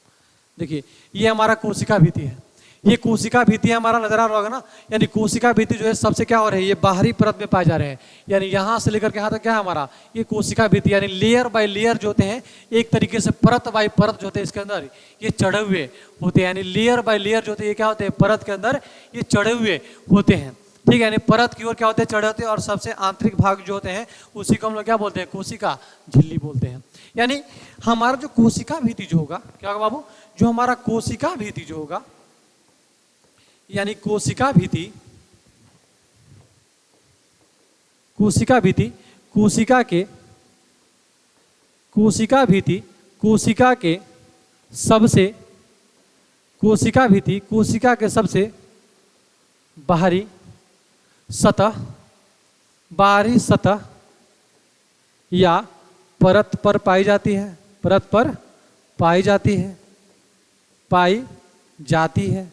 देखिए, ये हमारा कोशिका भित्ति है। ये कोशिका भित्ति हमारा नजर आ रहा होगा ना, यानी कोशिका भित्ति जो है सबसे क्या हो रही है, ये बाहरी परत में पाए जा रहे हैं। यानी यहाँ से लेकर के यहाँ तक क्या है हमारा, ये कोशिका भित्ति, यानी लेयर बाय लेयर जो होते हैं, एक तरीके से परत बाय परत जो होते हैं इसके अंदर ये चढ़े हुए होते हैं। यानी लेयर बाय लेयर जो होते हैं ये क्या होते हैं, परत के अंदर ये चढ़े हुए होते हैं। ठीक है, यानी परत की ओर क्या होते हैं, चढ़े होते हैं, और सबसे आंतरिक भाग जो होते हैं उसी को हम लोग क्या बोलते हैं, कोशिका झिल्ली बोलते हैं। यानी हमारा जो कोशिका भित्ति जो होगा, क्या होगा बाबू, जो हमारा कोशिका भित्ति जो होगा, यानी कोशिका भित्ति, कोशिका भित्ति कोशिका के, कोशिका भित्ति कोशिका के सबसे, कोशिका भित्ति कोशिका के सबसे बाहरी सतह, बाहरी सतह या परत पर पाई जाती है, परत पर पाई जाती है, पाई जाती है।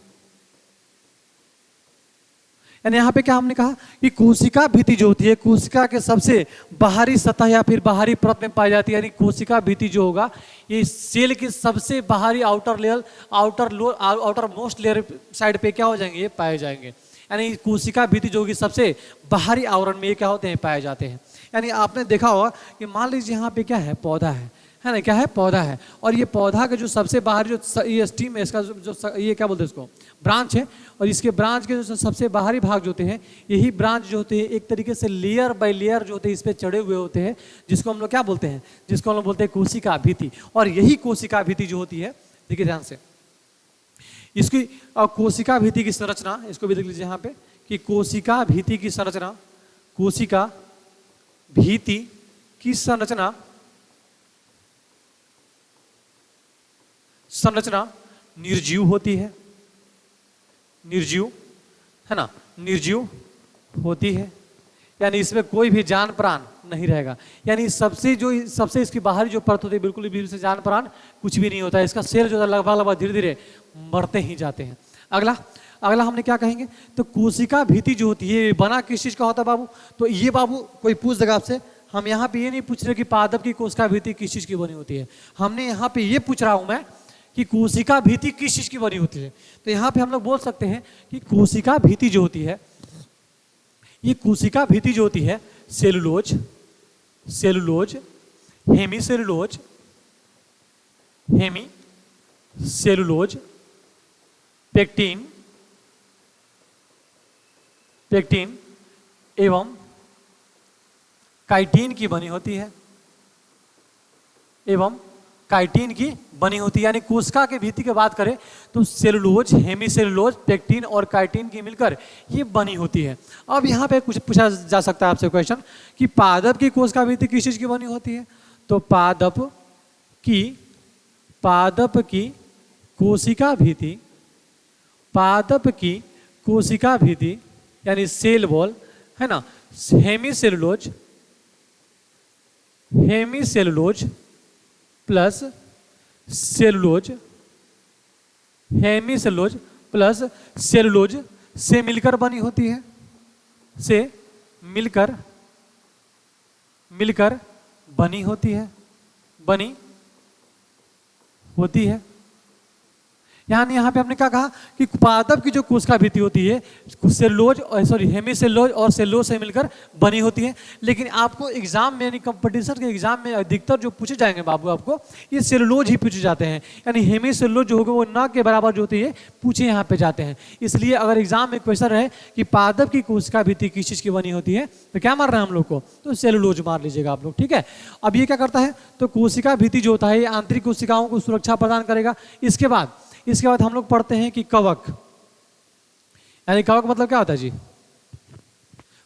यानी यहाँ पे क्या हमने कहा कि कोशिका भित्ति जो होती है कोशिका के सबसे बाहरी सतह या फिर बाहरी परत में पाई जाती है। यानी कोशिका भित्ति जो होगा ये सेल की सबसे बाहरी outer layer, outer most layer side पे क्या हो जाएंगे, ये पाए जाएंगे। यानी कोशिका भित्ति जो होगी सबसे बाहरी आवरण में ये क्या होते हैं, पाए जाते हैं। यानी आपने देखा होगा कि मान लीजिए यहाँ पे क्या है, पौधा है ना, क्या है, पौधा है, और ये पौधा का जो सबसे बाहरी जो ये स्टीम है, इसका जो ये क्या बोलते हैं इसको, ब्रांच है, और इसके ब्रांच के जो सबसे बाहरी भाग जो होते हैं, यही ब्रांच जो होते हैं एक तरीके से लेयर बाय लेयर जो होते हैं इस पे चढ़े हुए होते हैं, जिसको हम लोग क्या बोलते हैं, जिसको हम लोग बोलते हैं कोशिका भित्ति। और यही कोशिका भित्ति जो होती है, देखिए ध्यान से, इसकी कोशिका भित्ति की संरचना, इसको भी देख लीजिए यहाँ पे कि कोशिका भित्ति की संरचना, कोशिका भित्ति की संरचना, संरचना निर्जीव होती है, निर्जीव है ना, निर्जीव होती है। यानी इसमें कोई भी जान प्राण नहीं रहेगा। यानी सबसे इसकी बाहरी जो परत होती है बिल्कुल भी से जान प्राण कुछ भी नहीं होता है। इसका सेल जो है लगभग धीरे धीरे मरते ही जाते हैं। अगला हमने क्या कहेंगे, तो कोशिका भित्ति जो होती है बना किस चीज का होता है बाबू, तो ये बाबू कोई पूछ देगा आपसे, हम यहाँ पे ये नहीं पूछ रहे कि पादप की कोशिका भित्ति किस चीज की बनी होती है, हमने यहाँ पे ये पूछ रहा हूं मैं कि कोशिका भित्ति किस चीज की बनी होती है। तो यहाँ पे हम लोग बोल सकते हैं कि कोशिका भित्ति जो होती है, ये कोशिका भित्ति जो होती है cellulose, cellulose, hemicellulose, hemicellulose, pectin, pectin एवं काइटिन की बनी होती है, एवं काइटिन की बनी होती है। यानी कोशिका के भित्ति की बात करें तो सेलुलोज, हेमी सेलुलोज, पेक्टिन और काइटिन की मिलकर ये बनी होती है। अब यहाँ पे कुछ पूछा जा सकता है आपसे क्वेश्चन कि पादप की कोशिका भित्ति किस चीज की बनी होती है, तो पादप की कोशिका भित्ति, पादप की कोशिका भित्ति यानी सेल वॉल है ना, hemicellulose, hemicellulose plus cellulose, hemicellulose plus cellulose से मिलकर बनी होती है, से मिलकर बनी होती है, बनी होती है। यानी यहाँ पे हमने क्या कहा कि पादप की जो कोशिका भित्ति होती है सेलुलोज सॉरी हेमीसेलुलोज और सेलुलोज से मिलकर बनी होती है। लेकिन आपको एग्जाम में यानी कंपटीशन के एग्जाम में अधिकतर जो पूछे जाएंगे बाबू आपको ये सेलुलोज ही पूछे जाते हैं, यानी हेमीसेलुलोज जो होगा वो न के बराबर जो होती है पूछे यहाँ पे जाते हैं। इसलिए अगर एग्जाम में क्वेश्चन रहे कि पादप की कोशिका भित्ति किस चीज़ की बनी होती है तो क्या मार रहे हैं हम लोग को, तो सेलुलोज मार लीजिएगा आप लोग, ठीक है। अब ये क्या करता है, तो कोशिका भित्ति जो होता है ये आंतरिक कोशिकाओं को सुरक्षा प्रदान करेगा। इसके बाद हम लोग पढ़ते हैं कि कवक, यानी कवक मतलब क्या होता है जी,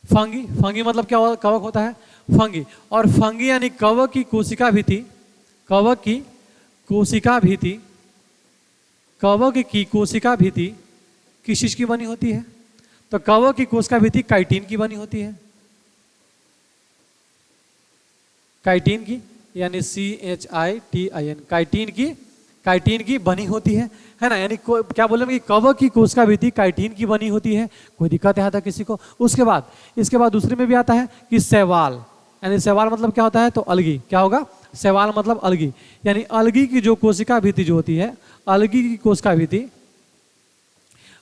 फंगी। फंगी मतलब क्या कवक होता है, फंगी। और फंगी यानी कवक की कोशिका भित्ति, कवक की कोशिका भित्ति, कवक की कोशिका भित्ति किस चीज की बनी होती है, तो कवक की कोशिका भित्ति काइटिन की बनी होती है, काइटिन की, यानी CHITIN, काइटिन की बनी होती है ना। यानी क्या बोलेंगे कि कवक की कोशिका भित्ति काइटिन की बनी होती है। कोई दिक्कत यहाँ तक किसी को। इसके बाद दूसरे में भी आता है कि शैवाल, यानी शैवाल मतलब क्या होता है, तो अलगी। क्या होगा, शैवाल मतलब अलगी, यानी अलगी की जो कोशिका भित्ति जो होती है, अलगी की कोशिका भित्ति,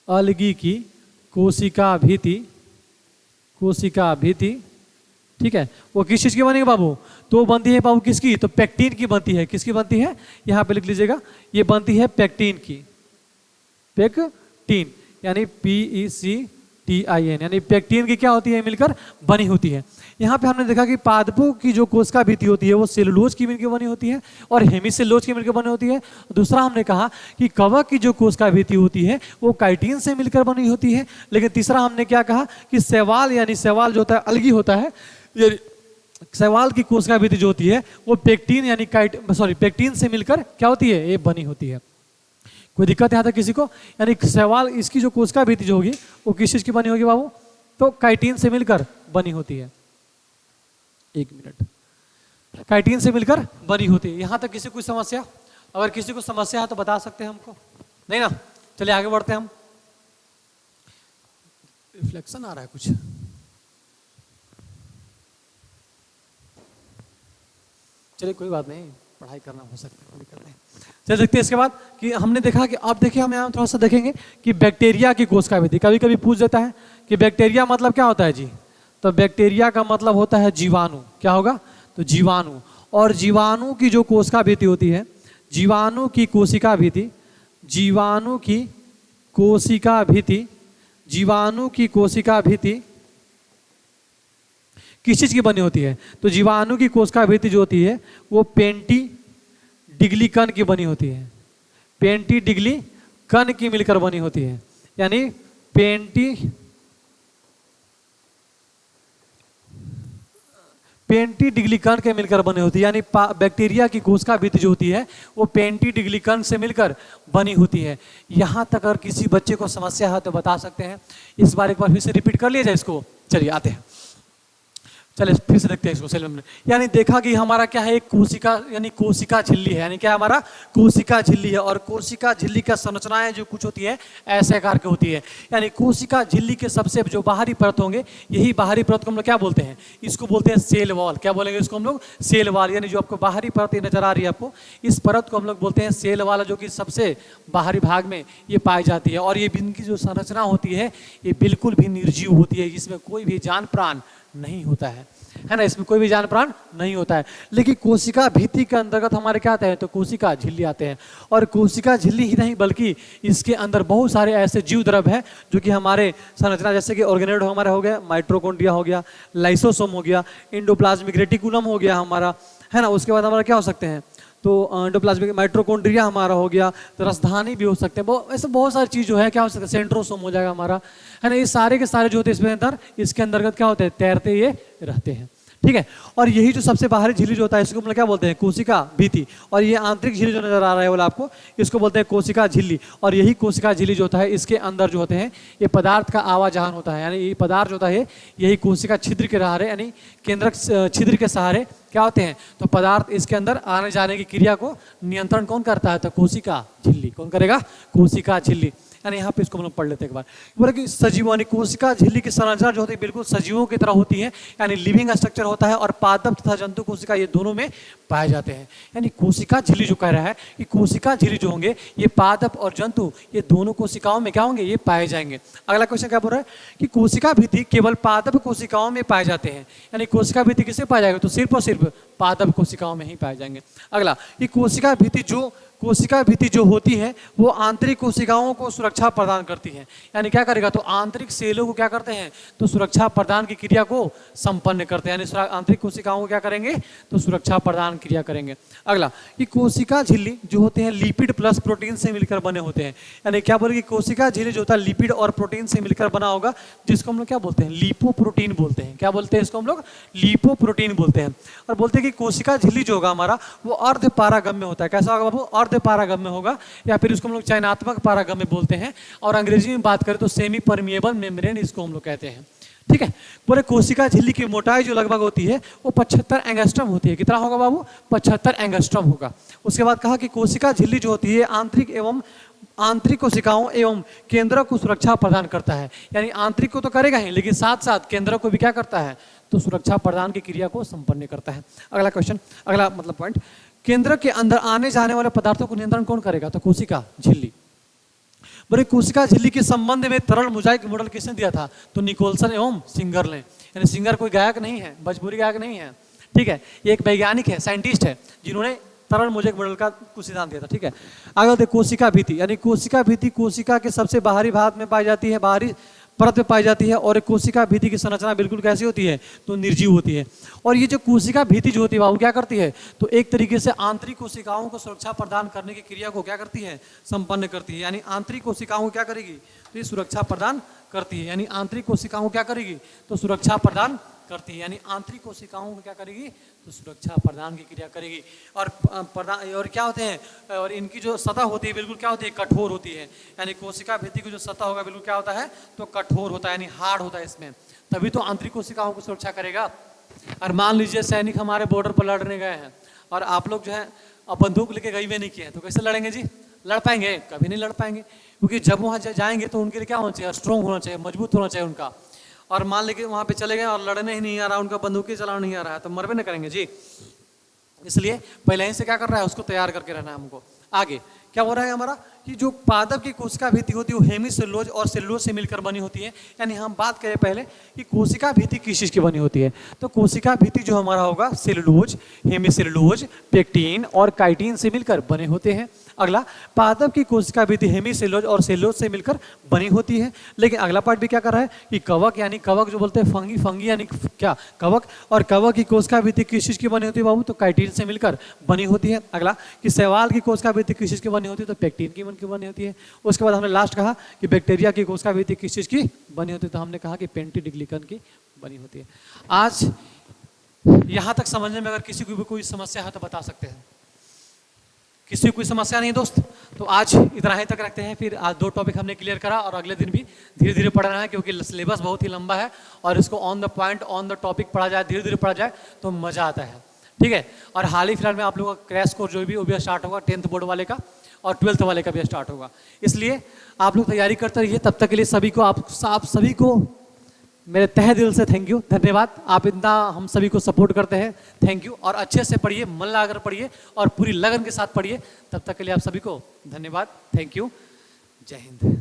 अलगी की कोशिका भित्ति, ठीक है, वो किस चीज की बनेगी बाबू, तो बनती है बाबू किसकी, तो पेक्टिन की बनती है। किसकी बनती है, यहाँ पे लिख लीजिएगा, ये बनती है पेक्टिन की, पेक्टिन यानी PECTIN, यानी पेक्टिन की क्या होती है, मिलकर बनी होती है। यहाँ पे हमने देखा कि पादपों की जो कोशिका भित्ति होती है वो सेलुलोज की मिलकर बनी होती है और हेमीसेलुलोज की मिलकर बनी होती है। दूसरा हमने कहा कि कवक की जो कोशिका भित्ति होती है वो काइटिन से मिलकर बनी होती है। लेकिन तीसरा हमने क्या कहा कि शैवाल, यानी शैवाल जो होता है अलगी होता है, शैवाल की कोशिका भित्ति जो होती है वो पेक्टिन यानी पेक्टिन से मिलकर क्या होती है, ये बनी होती है। कोई दिक्कत यहाँ तक किसी को, यानी शैवाल इसकी जो कोशिका भित्ति जो होगी वो किस चीज की बनी होगी बाबू, तो काइटिन से मिलकर बनी होती है। एक मिनट, काइटिन से मिलकर बनी होती है। यहाँ तक किसी को समस्या, अगर किसी को समस्या है तो बता सकते हैं हमको, नहीं ना। चलिए आगे बढ़ते हैं हम। रिफ्लेक्शन आ रहा है कुछ, चलिए कोई बात नहीं, पढ़ाई करना हो सकता है, कोई दिक्कत नहीं। चलिए देखते हैं इसके बाद कि हमने देखा कि अब देखिए हम यहाँ थोड़ा सा देखेंगे कि बैक्टीरिया की कोशिका भित्ति। कभी कभी पूछ देता है कि बैक्टीरिया मतलब क्या होता है जी, तो बैक्टीरिया का मतलब होता है जीवाणु। क्या होगा, तो जीवाणु। और जीवाणु की जो कोशिका भित्ति होती है, जीवाणु की कोशिका भित्ति, जीवाणु की कोशिका भित्ति, जीवाणु की कोशिका भित्ति किस चीज की बनी होती है, तो जीवाणु की कोशिका भित्ति जो होती है वो पेंटीडिग्लिकन की बनी होती है, पेंटीडिग्लिकन की मिलकर बनी होती है। यानी पेंटीडिग्लिकन के मिलकर बनी होती है, यानी बैक्टीरिया की कोशिका भित्ति जो होती है वो पेंटीडिग्लिकन से मिलकर बनी होती है। यहाँ तक अगर किसी बच्चे को समस्या है तो बता सकते हैं। इस बार एक बार फिर से रिपीट कर लिया जाए इसको। चलिए आते हैं, चलिए फिर से देखते हैं इसको। सेल में यानी देखा कि हमारा क्या है, एक कोशिका यानी कोशिका झिल्ली है, यानी क्या हमारा कोशिका झिल्ली है। और कोशिका झिल्ली का संरचनाएं जो कुछ होती है ऐसे आकार की होती है। यानी कोशिका झिल्ली के सबसे जो बाहरी परत होंगे, यही बाहरी परत को हम लोग क्या बोलते हैं, इसको बोलते हैं सेल वॉल। क्या बोलेंगे इसको हम लोग, सेल वॉल। यानी जो आपको बाहरी परत नजर आ रही है आपको, इस परत को हम लोग बोलते हैं सेल वॉल, जो कि सबसे बाहरी भाग में ये पाई जाती है। और ये इनकी जो संरचना होती है ये बिल्कुल भी निर्जीव होती है, इसमें कोई भी जान प्राण नहीं होता है ना, इसमें कोई भी जान प्राण नहीं होता है। लेकिन कोशिका भित्ति के अंतर्गत हमारे क्या आते हैं, तो कोशिका झिल्ली आते हैं। और कोशिका झिल्ली ही नहीं बल्कि इसके अंदर बहुत सारे ऐसे जीव द्रव्य हैं जो कि हमारे संरचना, जैसे कि ऑर्गेनोइड हमारा हो गया, माइटोकॉन्ड्रिया हो गया, लाइसोसोम हो गया, एंडोप्लाज्मिक रेटिकुलम हो गया हमारा, है ना। उसके बाद हमारा क्या हो सकते हैं, तो एंडोप्लाज्मिक माइटोकॉन्ड्रिया हमारा हो गया, तो रसधानी भी हो सकते हैं। ऐसे बहुत सारी चीज़ जो है क्या हो सकता है, सेंट्रोसोम हो जाएगा हमारा, है ना। ये सारे के सारे जो होते हैं इसमें अंदर, इसके अंतर्गत क्या होते हैं, तैरते ये रहते हैं, ठीक है। और यही जो सबसे बाहरी झिल्ली जो होता है इसको हम लोग क्या बोलते हैं, कोशिका भित्ति। और ये आंतरिक झिल्ली जो नजर आ रहा है बोला आपको, इसको बोलते हैं कोशिका झिल्ली। और यही कोशिका झिल्ली जो होता है इसके अंदर जो होते हैं ये पदार्थ का आवाजहान होता है, यानी ये पदार्थ जो होता है यही कोशिका छिद्र के सहारे, यानी केंद्रक छिद्र के सहारे क्या होते हैं, तो पदार्थ इसके अंदर आने जाने की क्रिया को नियंत्रण कौन करता है, तो कोशिका झिल्ली। कौन करेगा, कोशिका झिल्ली। यानी यहाँ पे इसको हम लोग पढ़ लेते हैं एक बार। बोला कि सजीवों यानी कोशिका झिल्ली की संरचना जो होती है बिल्कुल सजीवों की तरह होती है, यानी लिविंग स्ट्रक्चर होता है, और पादप तथा जंतु कोशिका ये दोनों में पाए जाते हैं। यानी कोशिका झिल्ली जो कह रहा है कि कोशिका झिल्ली जो होंगे ये पादप और जंतु ये दोनों कोशिकाओं में क्या होंगे, ये पाए जाएंगे। अगला क्वेश्चन क्या बोल रहा है कि कोशिका भित्ति केवल पादप कोशिकाओं में पाए जाते हैं, यानी कोशिका भित्ति किससे पाया जाएगा, तो सिर्फ और सिर्फ पादप कोशिकाओं में ही पाए जाएंगे। अगला कि कोशिका भित्ति जो होती है वो आंतरिक कोशिकाओं को सुरक्षा प्रदान करती है, यानी क्या करेगा, तो आंतरिक सेलों को क्या करते हैं, तो सुरक्षा प्रदान की क्रिया को संपन्न करते हैं, यानी आंतरिक कोशिकाओं को क्या करेंगे, तो सुरक्षा प्रदान क्रिया करेंगे। अगला कि कोशिका झिल्ली जो होते हैं लिपिड प्लस प्रोटीन से मिलकर बने होते हैं, यानी क्या बोले कि कोशिका झिल्ली जो होता है लिपिड और प्रोटीन से मिलकर बना होगा, जिसको हम लोग क्या बोलते हैं, लिपोप्रोटीन बोलते हैं। क्या बोलते हैं इसको हम लोग, लिपोप्रोटीन बोलते हैं। और बोलते हैं कि कोशिका झिल्ली जो होगा हमारा वो अर्ध पारागम्य होता है। कैसा होगा बाबू, अर्ध पारागम्य होगा, या फिर इसको हम लोग चयनात्मक पारागम्य बोलते हैं, और अंग्रेजी में बात करें तो सेमी परमिएबल मेम्ब्रेन इसको हम लोग कहते हैं। ठीक है, पूरे कोशिका झिल्ली की मोटाई जो लगभग होती है वो 75 एंगस्ट्रम होती है। कितना होगा बाबू, 75 एंगस्ट्रम होगा। उसके बाद कहा कि कोशिका झिल्ली जो होती है आंतरिक कोशिकाओं एवं केंद्र को सुरक्षा प्रदान करता है, यानी आंतरिक को तो करेगा ही लेकिन साथ साथ केंद्र को भी क्या करता है, तो सुरक्षा प्रदान की क्रिया को संपन्न करता है। अगला क्वेश्चन, अगला मतलब पॉइंट, केंद्र के अंदर आने जाने वाले पदार्थों को नियंत्रण कौन करेगा, तो कोशिका झिल्ली। बोले कोशिका झिल्ली के संबंध में तरल मोजाइक मॉडल किसने दिया था, तो निकोलसन एवं सिंगर ने। यानी सिंगर कोई गायक नहीं है, भोजपुरी गायक नहीं है, ठीक है, ये एक वैज्ञानिक है, साइंटिस्ट है, जिन्होंने तरल मोजाइक मॉडल का कुछ सिद्धांत दिया था। ठीक है, आगे देखो कोशिका भित्ति, यानी कोशिका भित्ति कोशिका के सबसे बाहरी भाग में पाई जाती है, बाहरी परत में पाई जाती है, और कोशिका भित्ति की संरचना बिल्कुल कैसी होती है, तो निर्जीव होती है। और ये जो कोशिका भित्ति जो होती है वो क्या करती है, तो एक तरीके से आंतरिक कोशिकाओं को सुरक्षा प्रदान करने की क्रिया को क्या करती है, संपन्न करती है। यानी आंतरिक कोशिकाओं को क्या करेगी, तो ये सुरक्षा प्रदान करती है, यानी आंतरिक कोशिकाओं को क्या करेगी, तो सुरक्षा प्रदान करती है, यानी आंतरिक कोशिकाओं को क्या करेगी, तो सुरक्षा प्रदान की क्रिया करेगी। और क्या होते हैं, और इनकी जो सतह होती है बिल्कुल क्या होती है, कठोर होती है। यानी कोशिका भित्ति की जो सतह होगा बिल्कुल क्या होता है, तो कठोर होता है, यानी हार्ड होता है इसमें, तभी तो आंतरिक कोशिकाओं को सुरक्षा करेगा। और मान लीजिए सैनिक हमारे बॉर्डर पर लड़ने गए हैं, और आप लोग जो है अब बंदूक लेके गई हुए नहीं किए हैं, तो कैसे लड़ेंगे जी, लड़ पाएंगे, कभी नहीं लड़ पाएंगे, क्योंकि जब वहाँ जाएंगे तो उनके लिए क्या होना चाहिए, स्ट्रॉन्ग होना चाहिए, मजबूत होना चाहिए उनका। और मान लीजिए वहाँ पे चले गए और लड़ने ही नहीं आ रहा, उनका बंदूकें चलाना नहीं आ रहा है, तो मरबे न करेंगे जी। इसलिए पहले ही से क्या कर रहा है, उसको तैयार करके रहना है हमको। आगे क्या हो रहा है हमारा, कि जो पादप की कोशिका भित्ति होती है वो हेमीसेलुलोज और सेलुलोज से मिलकर बनी होती है। यानी हम बात करें पहले कि कोशिका भित्ति किस चीज की बनी होती है, तो कोशिका भित्ति जो हमारा होगा सेलुलोज, हेमीसेलुलोज, पेक्टिन और काइटिन से मिलकर बने होते हैं। अगला, पादप की कोशिका भित्ति हेमीसेलुलोज और सेलुलोज से मिलकर बनी होती है। लेकिन अगला पार्ट भी क्या कर रहा है कि कवक, यानी कवक जो बोलते हैं फंगी यानी क्या कवक, और कवक की कोशिका भित्ति किस चीज की बनी होती है बाबू, तो काइटिन से मिलकर बनी होती है। अगला कि शैवाल की कोशिका भित्ति किस चीज की बनी होती है, तो पेक्टिन की बनी होती है। उसके बाद हमने लास्ट कहा कि बैक्टीरिया की कोशिका भित्ति किस चीज की बनी होती है, तो हमने कहा कि पेंटिडिग्लिकन की बनी होती है। आज यहां तक समझने में अगर किसी को भी कोई समस्या है तो बता सकते हैं। किसी को कोई समस्या नहीं दोस्त, तो आज इतना ही तक रखते हैं। फिर आज 2 टॉपिक हमने क्लियर करा, और अगले दिन भी धीरे धीरे पढ़ना है, क्योंकि सिलेबस बहुत ही लंबा है, और इसको on the point on the topic पढ़ा जाए, धीरे धीरे पढ़ा जाए तो मजा आता है। ठीक है, और हाल ही फिलहाल में आप लोगों का क्रैश कोर्स जो भी वो भी स्टार्ट होगा, 10th बोर्ड वाले का और 12th वाले का भी स्टार्ट होगा। इसलिए आप लोग तैयारी करते रहिए। तब तक के लिए सभी को आप सभी को मेरे तहे दिल से थैंक यू, धन्यवाद। आप इतना हम सभी को सपोर्ट करते हैं, थैंक यू। और अच्छे से पढ़िए, मन लगाकर पढ़िए और पूरी लगन के साथ पढ़िए। तब तक के लिए आप सभी को धन्यवाद, थैंक यू, जय हिंद।